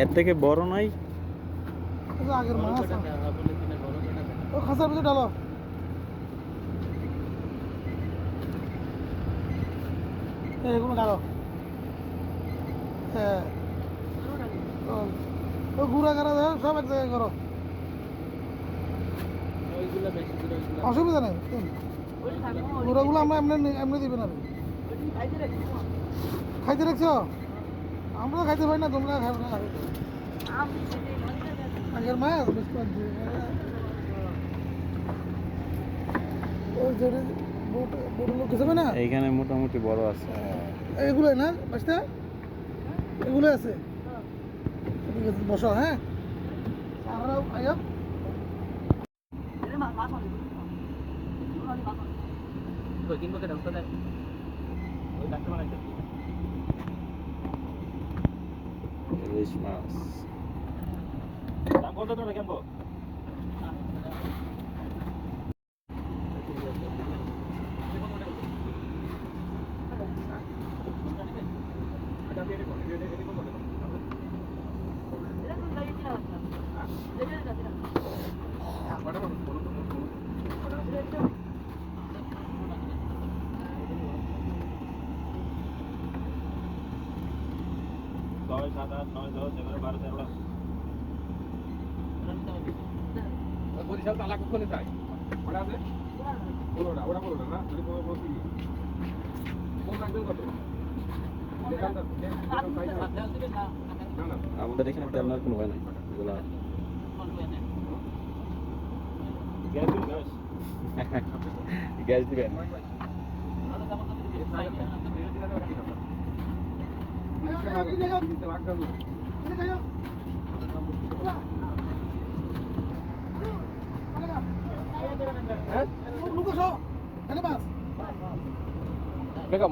এর থেকে বড় নাই? আগের মাছ ও খাসার ভিতরে ডালো। এগুলো ডালো। হ্যাঁ ও গুড়া গাড়া সব এক জায়গায় করো, অসুবিধা নেই। গুঁড়াগুলো আমরা এমনি এমনি দিবেন আর খাইতে রাখছো, আমরা খাইতে পারি না, তোমরা খাবে না। আগের মাছ ওই যে বড় লোক হিসেবে না, এইখানে মোটামুটি বড় আছে। এগুলোই না বাসটা, এগুলো আছে। ঠিক আছে বসো। হ্যাঁ আয়া ইলিশ মাছ দাম কত টাকা কেমন? বরিশাল তালা কখনো যায় ওটা আছে বলোটা ওটা বলোটা না যদি কোনো কোনো কোন রাখবেন কত আমাদের এখানে তেমন কোনো হয় না এগুলা। গ্যাস দিবেন?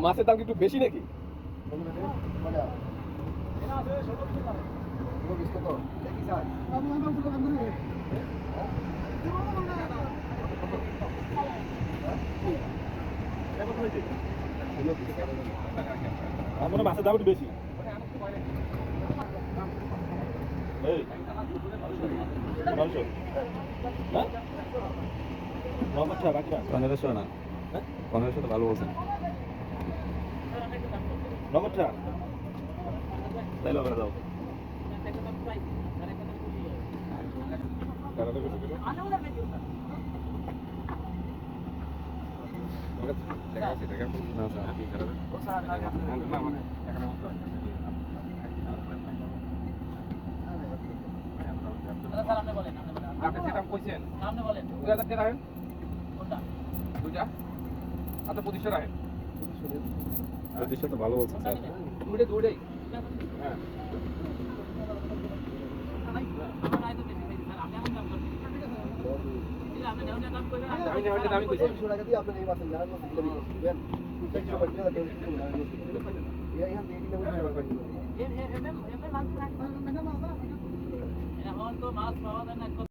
মাছের দাম কি একটু বেশি নাকি? আমার মাছের দাম একটু বেশি। এই 1500 না, 1500 তো ভালো বলছেন। নগদটা তাই লগা দাও। প্রতিষ্ঠা তো ভালো বলছেন স্যার। এখন তো মাছ পাওয়া যায় না।